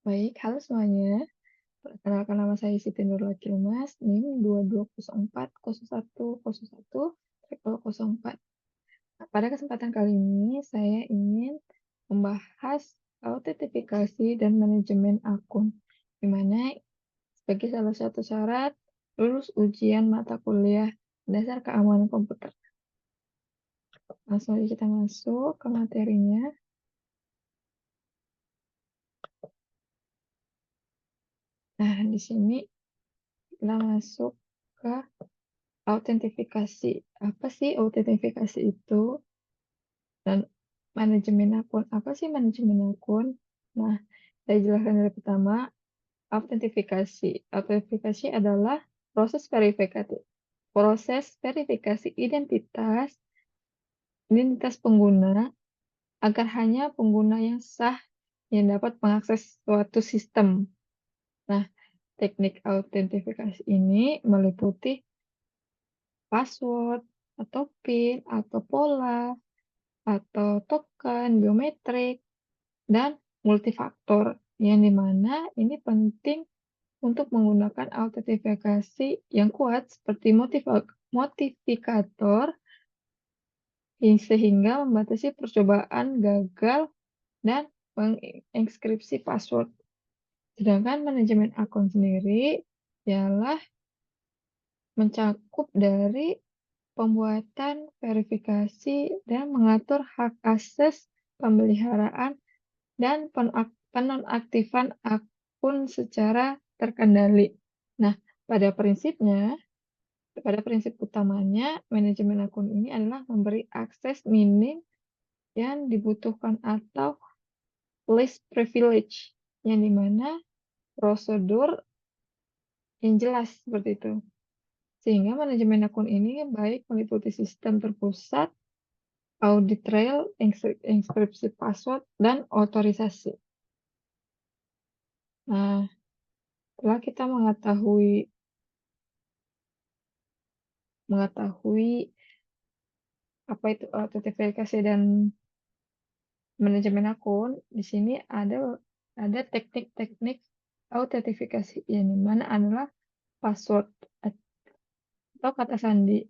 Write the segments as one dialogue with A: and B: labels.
A: Baik, halo semuanya. Perkenalkan nama saya Siti Nurul Mas, NIM 22040101-004. Nah, pada kesempatan kali ini saya ingin membahas autentifikasi dan manajemen akun, di mana sebagai salah satu syarat lulus ujian mata kuliah dasar keamanan komputer. Langsung aja kita masuk ke materinya. Nah, di sini kita masuk ke autentifikasi. Apa sih autentifikasi itu? Dan manajemen akun. Apa sih manajemen akun? Nah, saya jelaskan dari pertama, autentifikasi. Autentifikasi adalah proses verifikasi identitas pengguna agar hanya pengguna yang sah yang dapat mengakses suatu sistem. Nah, teknik autentifikasi ini meliputi password, atau PIN, atau pola, atau token biometrik, dan multifaktor, yang dimana ini penting untuk menggunakan autentifikasi yang kuat seperti motifikator sehingga membatasi percobaan gagal dan mengenkripsi password. Sedangkan manajemen akun sendiri ialah mencakup dari pembuatan verifikasi dan mengatur hak akses pemeliharaan dan penonaktifan akun secara terkendali. Nah, pada prinsipnya, pada prinsip utamanya, manajemen akun ini adalah memberi akses minim yang dibutuhkan atau least privilege, yang dimana prosedur yang jelas seperti itu. Sehingga manajemen akun ini baik meliputi sistem terpusat, audit trail, enkripsi password, dan otorisasi. Nah, setelah kita mengetahui apa itu autentifikasi dan manajemen akun, di sini ada teknik-teknik autentifikasi yang dimana adalah password atau kata sandi.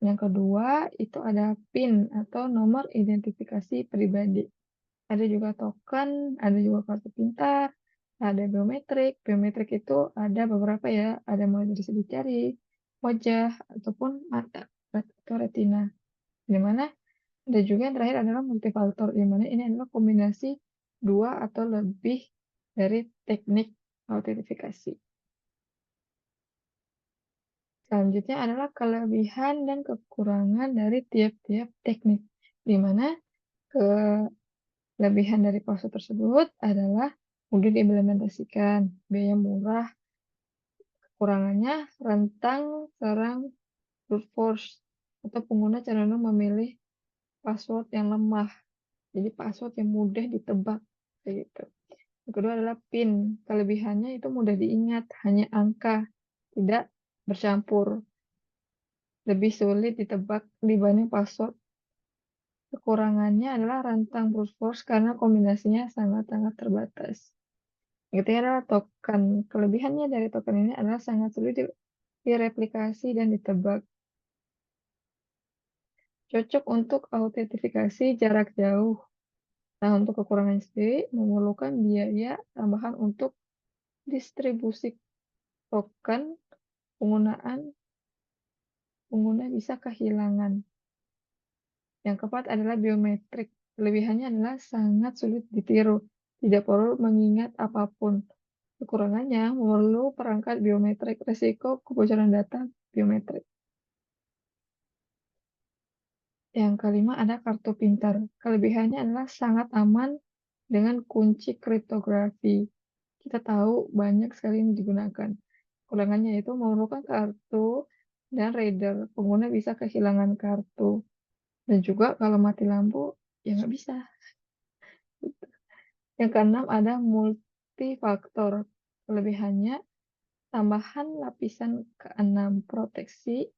A: Yang kedua itu ada PIN atau nomor identifikasi pribadi. Ada juga token, ada juga kartu pintar, ada biometrik. Biometrik itu ada beberapa ya, ada mulai dari segi jari, wajah, ataupun mata atau retina. Di mana ada juga yang terakhir adalah multifaktor, di mana ini adalah kombinasi dua atau lebih dari teknik autentifikasi. Selanjutnya adalah kelebihan dan kekurangan dari tiap-tiap teknik, di mana kelebihan dari password tersebut adalah mudah diimplementasikan, biaya murah, kekurangannya rentang serang brute force, atau pengguna cenderung memilih password yang lemah, jadi password yang mudah ditebak, kayak gitu. Yang kedua adalah PIN, kelebihannya itu mudah diingat, hanya angka, tidak bercampur, lebih sulit ditebak dibanding password. Kekurangannya adalah rentang brute force karena kombinasinya sangat-sangat terbatas. Yang ketiga adalah token. Kelebihannya dari token ini adalah sangat sulit direplikasi dan ditebak. Cocok untuk autentifikasi jarak jauh. Nah, untuk kekurangannya sendiri memerlukan biaya tambahan untuk distribusi token, pengguna bisa kehilangan. Yang keempat adalah biometrik. Kelebihannya adalah sangat sulit ditiru, tidak perlu mengingat apapun. Kekurangannya memerlukan perangkat biometrik, risiko kebocoran data biometrik. Yang kelima ada kartu pintar. Kelebihannya adalah sangat aman dengan kunci kriptografi. Kita tahu banyak sekali yang digunakan. Kekurangannya itu memerlukan kartu dan reader. Pengguna bisa kehilangan kartu. Dan juga kalau mati lampu, ya nggak bisa. Yang keenam ada multifaktor. Kelebihannya, tambahan lapisan keenam proteksi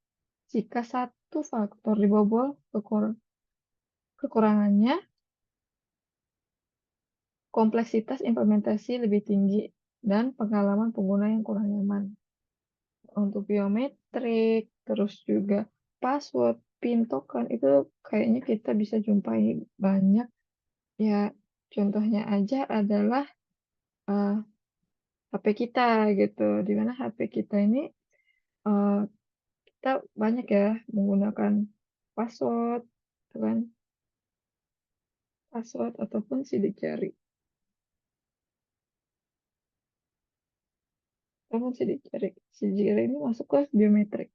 A: jika satu faktor dibobol. Kekurangannya, kompleksitas implementasi lebih tinggi, dan pengalaman pengguna yang kurang nyaman. Untuk biometrik, terus juga password, PIN, token, itu kayaknya kita bisa jumpai banyak. Ya, contohnya aja adalah uh, HP kita gitu, di mana HP kita ini uh, kita banyak ya menggunakan password, gitu kan, password ataupun sidik jari. Ataupun sidik jari ini masuk ke biometrik.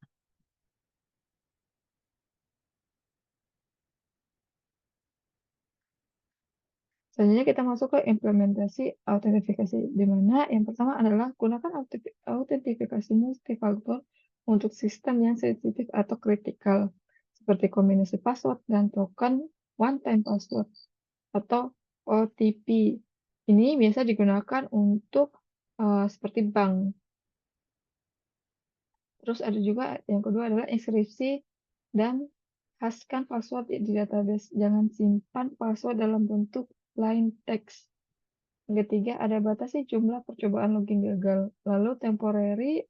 A: Selanjutnya kita masuk ke implementasi autentifikasi, di mana yang pertama adalah gunakan autentifikasi multifaktor untuk sistem yang sensitif atau kritikal, seperti kombinasi password dan token one time password atau OTP. Ini biasa digunakan untuk seperti bank. Terus ada juga yang kedua adalah inskripsi dan haskan password di database. Jangan simpan password dalam bentuk plain text. Yang ketiga, ada batasi jumlah percobaan login gagal. Lalu temporary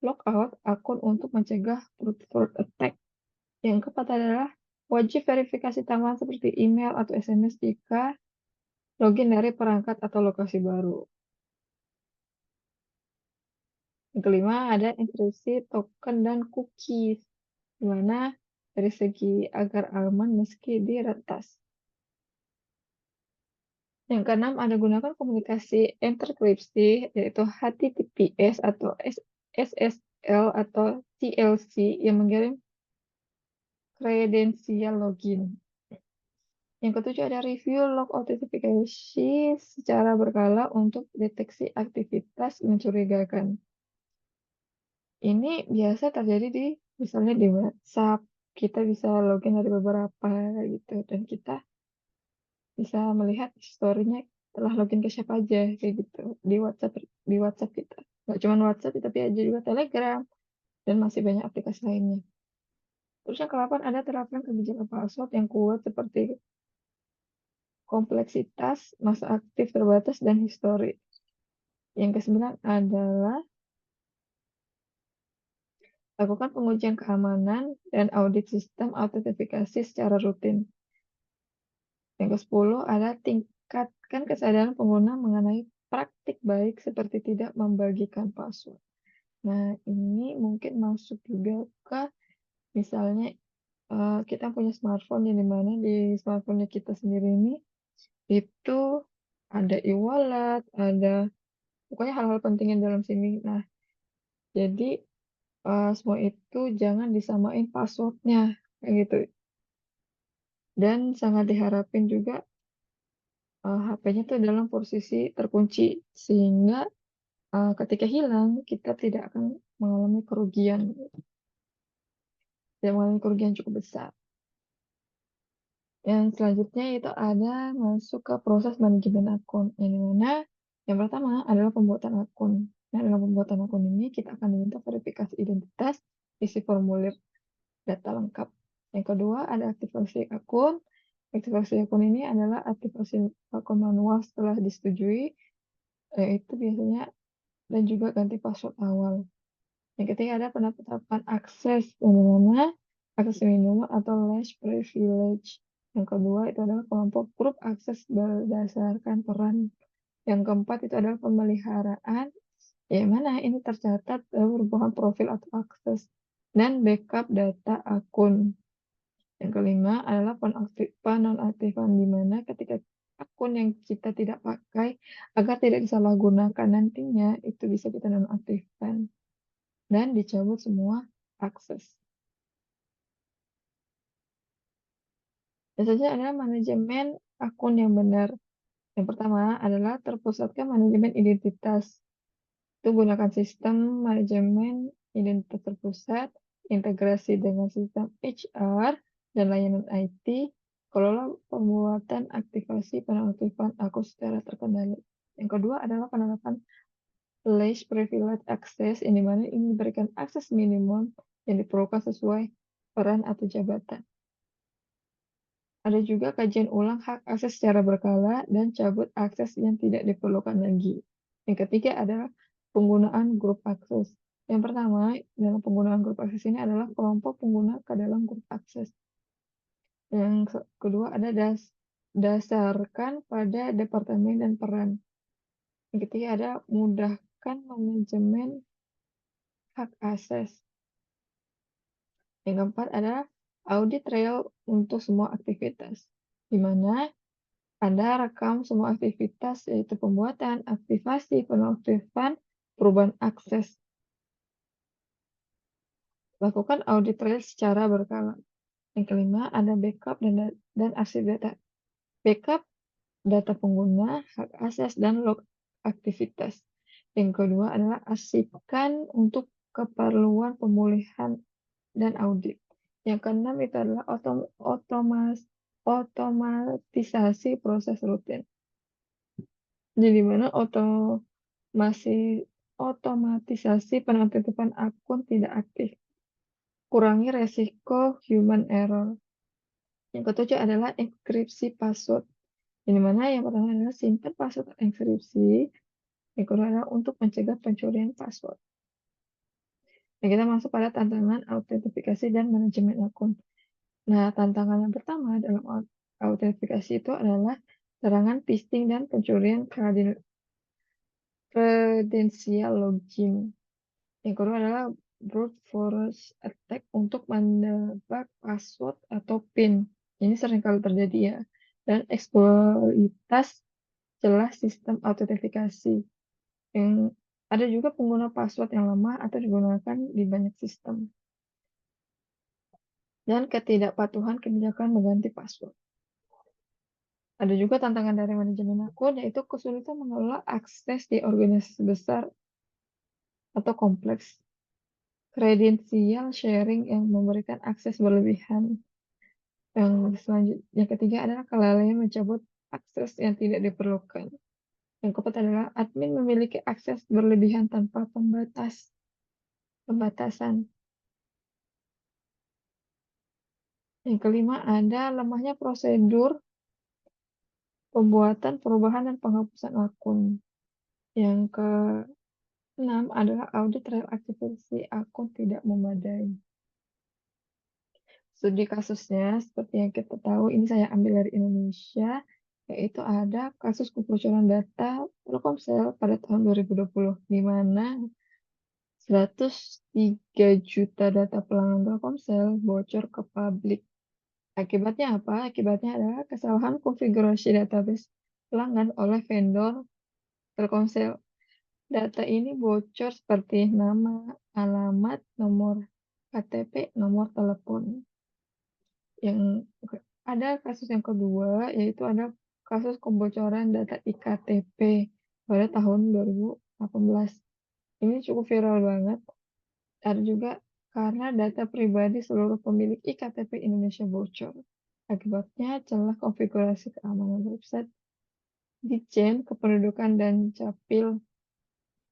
A: logout akun untuk mencegah brute force attack. Yang keempat adalah wajib verifikasi tambahan seperti email atau SMS jika login dari perangkat atau lokasi baru. Yang kelima, ada enkripsi token dan cookies, di mana dari segi agar aman meski diretas. Yang keenam, ada gunakan komunikasi enkripsi, yaitu HTTPS atau SSL atau TLC yang mengirim kredensial login. Yang ketujuh, ada review log authentication secara berkala untuk deteksi aktivitas mencurigakan. Ini biasa terjadi misalnya di WhatsApp, kita bisa login dari beberapa gitu, dan kita bisa melihat historinya telah login ke siapa aja kayak gitu di WhatsApp kita. Nggak cuma WhatsApp, tapi aja juga Telegram dan masih banyak aplikasi lainnya. Terus yang ke-8, ada terapkan kebijakan password yang kuat seperti kompleksitas, masa aktif terbatas, dan histori. Yang ke-9 adalah lakukan pengujian keamanan dan audit sistem autentifikasi secara rutin. Yang ke-10 adalah tingkatkan kesadaran pengguna mengenai praktik baik seperti tidak membagikan password. Nah, ini mungkin masuk juga ke misalnya kita punya smartphone yang dimana di smartphone kita sendiri ini itu ada e-wallet, ada pokoknya hal-hal penting yang dalam sini. Nah, jadi semua itu jangan disamain passwordnya kayak gitu. Dan sangat diharapin juga HP-nya tuh dalam posisi terkunci sehingga ketika hilang kita tidak akan mengalami kerugian, tidak mengalami kerugian cukup besar. Yang selanjutnya itu ada masuk ke proses manajemen akun, yang dimana yang pertama adalah pembuatan akun. Nah, dalam pembuatan akun ini kita akan diminta verifikasi identitas, isi formulir data lengkap. Yang kedua ada aktivasi akun. Aktivasi akun ini adalah aktivasi akun manual setelah disetujui, yaitu biasanya dan juga ganti password awal. Yang ketiga ada penetapan akses, yang mana akses minimum atau less privilege. Yang kedua itu adalah kelompok grup akses berdasarkan peran. Yang keempat itu adalah pemeliharaan, yang mana ini tercatat perubahan profil atau akses dan backup data akun. Yang kelima adalah penonaktifan, di mana ketika akun yang kita tidak pakai agar tidak disalahgunakan nantinya itu bisa kita nonaktifkan dan dicabut semua akses. Biasanya adalah manajemen akun yang benar. Yang pertama adalah terpusatkan manajemen identitas. Itu gunakan sistem manajemen identitas terpusat, integrasi dengan sistem HR dan layanan IT, kelola pembuatan aktivasi penonaktifan akun secara terkendali. Yang kedua adalah penerapan least privilege access, yang dimana ini diberikan akses minimum yang diperlukan sesuai peran atau jabatan. Ada juga kajian ulang hak akses secara berkala dan cabut akses yang tidak diperlukan lagi. Yang ketiga adalah penggunaan grup akses. Yang pertama, dalam penggunaan grup akses ini adalah kelompok pengguna ke dalam grup akses. Yang kedua ada dasarkan pada departemen dan peran. Yang ketiga ada mudahkan manajemen hak akses. Yang keempat adalah audit trail untuk semua aktivitas, di mana Anda rekam semua aktivitas, yaitu pembuatan, aktivasi, penonaktifan, perubahan akses. Lakukan audit trail secara berkala. Yang kelima, ada backup dan arsip data. Backup data pengguna, hak akses, dan log aktivitas. Yang kedua adalah arsipkan untuk keperluan pemulihan dan audit. Yang keenam itu adalah otomatisasi proses rutin. Jadi mana otomatisasi penonaktifan akun tidak aktif. Kurangi resiko human error. Yang ketujuh adalah enkripsi password. Yang mana yang pertama adalah simpan password enkripsi. Yang kedua adalah untuk mencegah pencurian password. Nah, kita masuk pada tantangan autentifikasi dan manajemen akun. Nah, tantangan yang pertama dalam autentifikasi itu adalah serangan phishing dan pencurian kredensial login. Yang kedua adalah brute force attack untuk menebak password atau PIN. Ini seringkali terjadi ya. Dan eksploitas celah sistem autentifikasi. Yang ada juga pengguna password yang lama atau digunakan di banyak sistem. Dan ketidakpatuhan kebijakan mengganti password. Ada juga tantangan dari manajemen akun, yaitu kesulitan mengelola akses di organisasi besar atau kompleks. Kredensial sharing yang memberikan akses berlebihan. Yang ketiga adalah kelalaian mencabut akses yang tidak diperlukan. Yang keempat adalah admin memiliki akses berlebihan tanpa pembatasan. Yang kelima ada lemahnya prosedur pembuatan, perubahan, dan penghapusan akun. Yang keenam adalah audit reaktivasi akun tidak memadai. Studi kasusnya, seperti yang kita tahu, ini saya ambil dari Indonesia, yaitu ada kasus kebocoran data Telkomsel pada tahun 2020, di mana 103 juta data pelanggan Telkomsel bocor ke publik. Akibatnya apa? Akibatnya adalah kesalahan konfigurasi database pelanggan oleh vendor Telkomsel. Data ini bocor seperti nama, alamat, nomor KTP, nomor telepon. Yang ada kasus yang kedua, yaitu ada kasus kebocoran data iktp pada tahun 2018. Ini cukup viral banget. Ada juga karena data pribadi seluruh pemilik iktp Indonesia bocor. Akibatnya celah konfigurasi keamanan website, Ditjen Kependudukan dan Capil.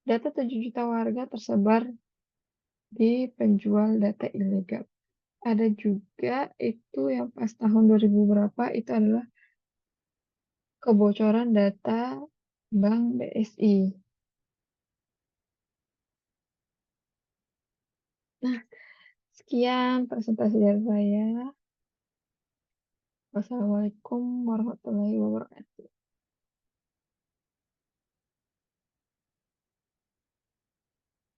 A: Data 7 juta warga tersebar di penjual data ilegal. Ada juga itu yang pas tahun 2000 berapa itu adalah kebocoran data Bank BSI. Nah, sekian presentasi dari saya. Wassalamualaikum warahmatullahi wabarakatuh.